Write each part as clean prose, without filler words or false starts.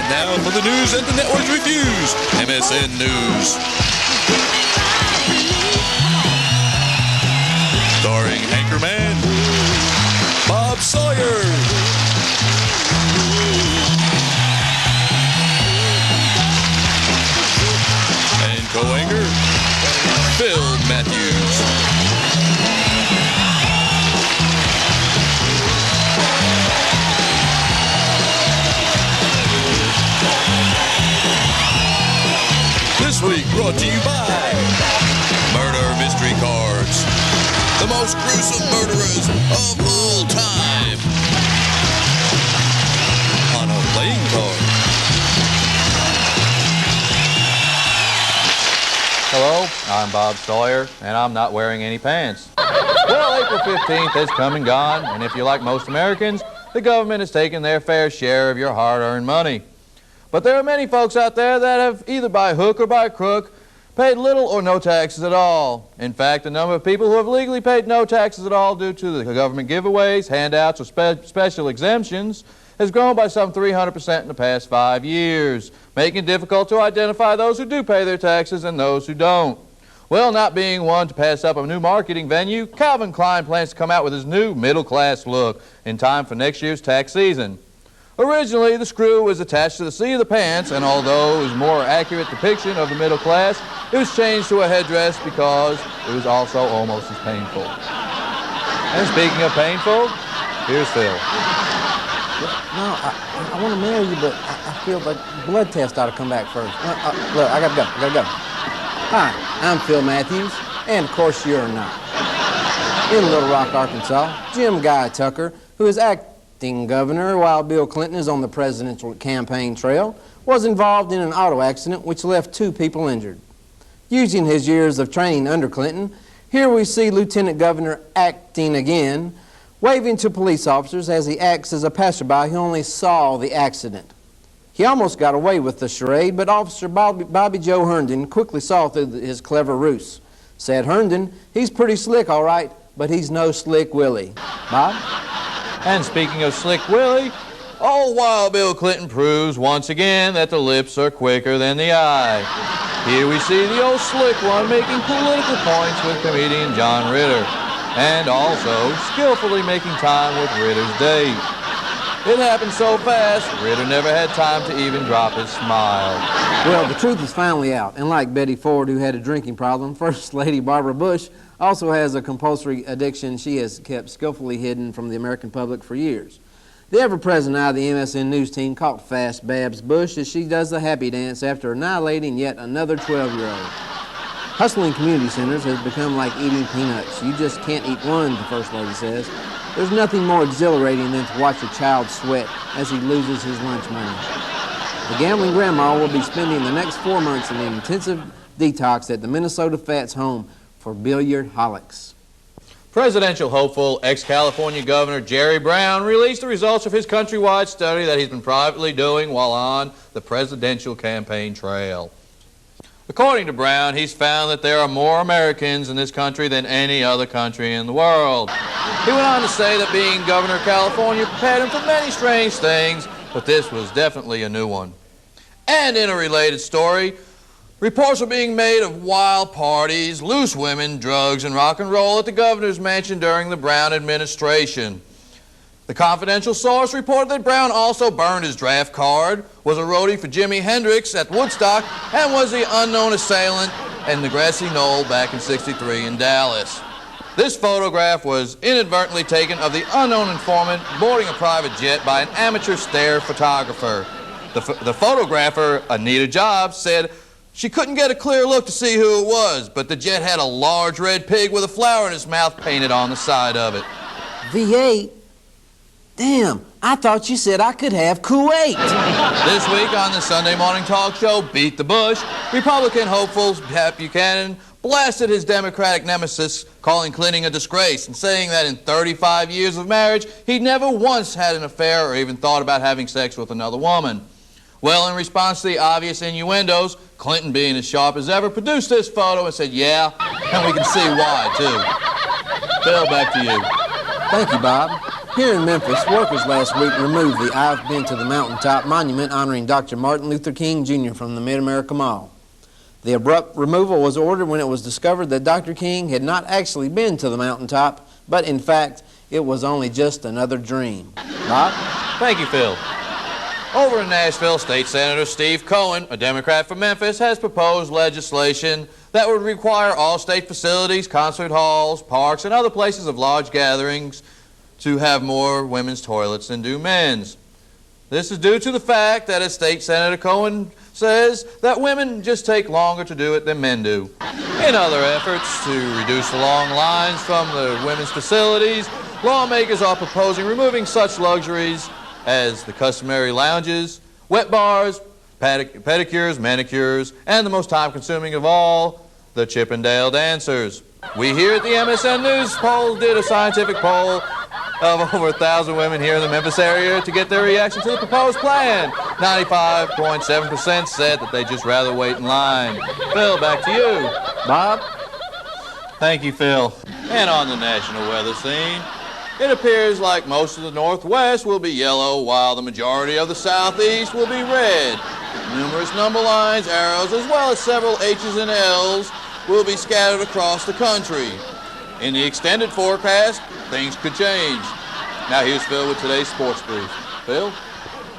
And now for the news and the network's reviews, MSN News. Starring Anchorman, Bob Sawyer. And co-anchor, Phil Matthews. This week brought to you by Murder Mystery Cards, the most gruesome murderers of all time, on a playing card. Hello, I'm Bob Sawyer, and I'm not wearing any pants. Well, April 15th has come and gone, and if you're like most Americans, the government has taken their fair share of your hard-earned money. But there are many folks out there that have, either by hook or by crook, paid little or no taxes at all. In fact, the number of people who have legally paid no taxes at all due to the government giveaways, handouts, or special exemptions has grown by some 300% in the past 5 years, making it difficult to identify those who do pay their taxes and those who don't. Well, not being one to pass up a new marketing venue, Calvin Klein plans to come out with his new middle-class look in time for next year's tax season. Originally, the screw was attached to the seat of the pants, and although it was a more accurate depiction of the middle class, it was changed to a headdress because it was also almost as painful. And speaking of painful, here's Phil. No, I want to marry you, but I feel like blood test ought to come back first. Look, I gotta go. Hi, I'm Phil Matthews, and of course you're not. In Little Rock, Arkansas, Jim Guy Tucker, who is acting governor while Bill Clinton is on the presidential campaign trail, was involved in an auto accident which left 2 people injured. Using his years of training under Clinton, here we see Lieutenant Governor acting again, waving to police officers as he acts as a passerby who only saw the accident. He almost got away with the charade, but Officer Bobby Joe Herndon quickly saw through his clever ruse. Said Herndon, he's pretty slick, all right, but he's no Slick Willie. Bob? And speaking of Slick Willie, all while Bill Clinton proves once again that the lips are quicker than the eye. Here we see the old slick one making political points with comedian John Ritter, and also skillfully making time with Ritter's date. It happened so fast, Ritter never had time to even drop his smile. Well, the truth is finally out, and like Betty Ford, who had a drinking problem, First Lady Barbara Bush also has a compulsory addiction she has kept skillfully hidden from the American public for years. The ever-present eye of the MSN News team caught fast Babs Bush as she does the happy dance after annihilating yet another 12-year-old. Hustling community centers has become like eating peanuts. You just can't eat one, the First Lady says. There's nothing more exhilarating than to watch a child sweat as he loses his lunch money. The gambling grandma will be spending the next 4 months in an intensive detox at the Minnesota Fats home for billiard-holics. Presidential hopeful ex-California Governor Jerry Brown released the results of his countrywide study that he's been privately doing while on the presidential campaign trail. According to Brown, he's found that there are more Americans in this country than any other country in the world. He went on to say that being governor of California prepared him for many strange things, but this was definitely a new one. And in a related story, reports are being made of wild parties, loose women, drugs, and rock and roll at the governor's mansion during the Brown administration. The confidential source reported that Brown also burned his draft card, was a roadie for Jimi Hendrix at Woodstock, and was the unknown assailant in the grassy knoll back in '63 in Dallas. This photograph was inadvertently taken of the unknown informant boarding a private jet by an amateur stare photographer. The photographer, Anita Jobs, said she couldn't get a clear look to see who it was, but the jet had a large red pig with a flower in its mouth painted on the side of it. V8? Damn, I thought you said I could have Kuwait. This week on the Sunday morning talk show, Beat the Bush, Republican hopeful Pat Buchanan blasted his Democratic nemesis, calling Clinton a disgrace and saying that in 35 years of marriage, he'd never once had an affair or even thought about having sex with another woman. Well, in response to the obvious innuendos, Clinton, being as sharp as ever, produced this photo and said, yeah, and we can see why, too. Phil, back to you. Thank you, Bob. Here in Memphis, workers last week removed the I've Been to the Mountaintop monument honoring Dr. Martin Luther King Jr. from the Mid-America Mall. The abrupt removal was ordered when it was discovered that Dr. King had not actually been to the mountaintop, but in fact, it was only just another dream. Bob? Thank you, Phil. Over in Nashville, State Senator Steve Cohen, a Democrat from Memphis, has proposed legislation that would require all state facilities, concert halls, parks, and other places of large gatherings to have more women's toilets than do men's. This is due to the fact that, as State Senator Cohen says, that women just take longer to do it than men do. In other efforts to reduce the long lines from the women's facilities, lawmakers are proposing removing such luxuries as the customary lounges, wet bars, pedicures, manicures, and the most time-consuming of all, the Chippendale dancers. We here at the MSN News poll did a scientific poll of over 1,000 women here in the Memphis area to get their reaction to the proposed plan. 95.7% said that they'd just rather wait in line. Phil, back to you. Bob? Thank you, Phil. And on the national weather scene, it appears like most of the Northwest will be yellow, while the majority of the Southeast will be red. Numerous number lines, arrows, as well as several H's and L's will be scattered across the country. In the extended forecast, things could change. Now here's Phil with today's sports brief. Phil?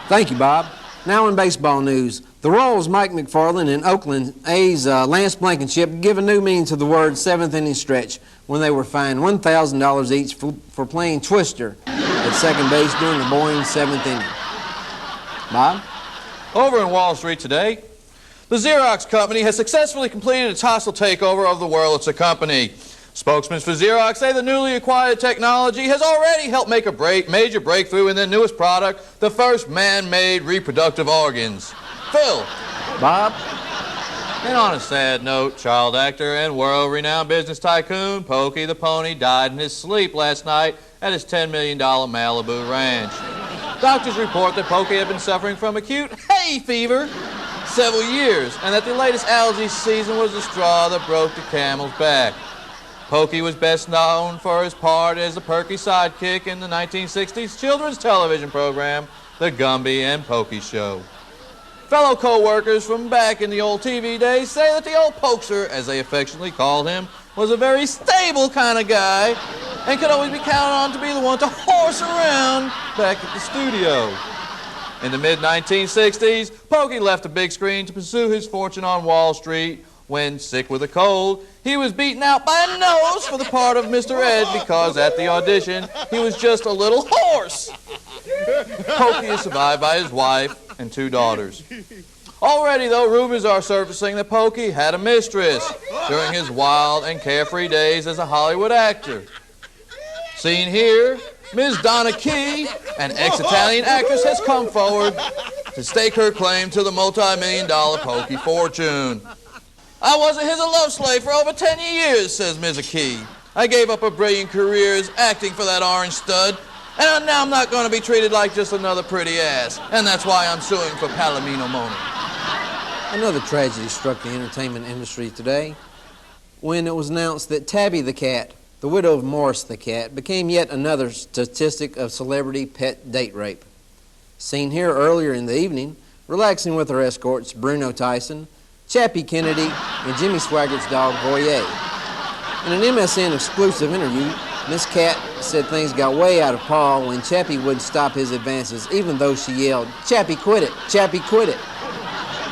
Thank you, Bob. Now in baseball news, the Royals' Mike McFarland and Oakland A's Lance Blankenship give a new meaning to the word seventh inning stretch when they were fined $1,000 each for playing Twister at second base during the boring seventh inning. Bob? Over in Wall Street today, the Xerox company has successfully completed its hostile takeover of the Wurlitzer Company. Spokesmen for Xerox say the newly acquired technology has already helped make a major breakthrough in their newest product, the first man-made reproductive organs. Phil? Bob? And on a sad note, child actor and world-renowned business tycoon Pokey the Pony died in his sleep last night at his $10 million Malibu ranch. Doctors report that Pokey had been suffering from acute hay fever several years, and that the latest algae season was the straw that broke the camel's back. Pokey was best known for his part as the perky sidekick in the 1960s children's television program, The Gumby and Pokey Show. Fellow co-workers from back in the old TV days say that the old Pokester, as they affectionately called him, was a very stable kind of guy and could always be counted on to be the one to horse around back at the studio. In the mid-1960s, Pokey left the big screen to pursue his fortune on Wall Street. When, sick with a cold, he was beaten out by a nose for the part of Mr. Ed because at the audition, he was just a little horse. Pokey is survived by his wife and 2 daughters. Already, though, rumors are surfacing that Pokey had a mistress during his wild and carefree days as a Hollywood actor. Seen here, Ms. Donna Key, an ex-Italian actress, has come forward to stake her claim to the multi-million-dollar Pokey fortune. I wasn't his love slave for over 10 years, says Ms. Key. I gave up a brilliant career as acting for that orange stud, and now I'm not going to be treated like just another pretty ass, and that's why I'm suing for Palomino money. Another tragedy struck the entertainment industry today when it was announced that Tabby the cat, the widow of Morris the cat, became yet another statistic of celebrity pet date rape. Seen here earlier in the evening, relaxing with her escorts Bruno Tyson, Chappie Kennedy, and Jimmy Swaggart's dog Voyer. In an MSN exclusive interview, Miss Cat said things got way out of paw when Chappie wouldn't stop his advances, even though she yelled, "Chappie, quit it! Chappie, quit it!"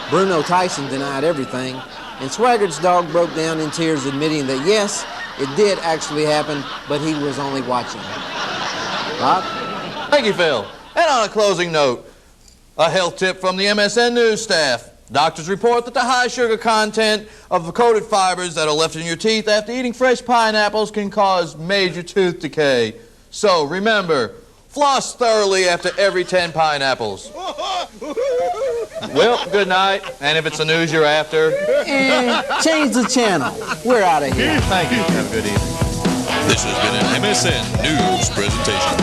Bruno Tyson denied everything, and Swaggart's dog broke down in tears, admitting that yes, it did actually happen, but he was only watching. Bob? Thank you, Phil. And on a closing note, a health tip from the MSN News staff. Doctors report that the high sugar content of the coated fibers that are left in your teeth after eating fresh pineapples can cause major tooth decay. So remember, floss thoroughly after every 10 pineapples. Well, good night. And if it's the news you're after, Change the channel. We're out of here. Thank you. Have a good evening. This has been an MSN News presentation.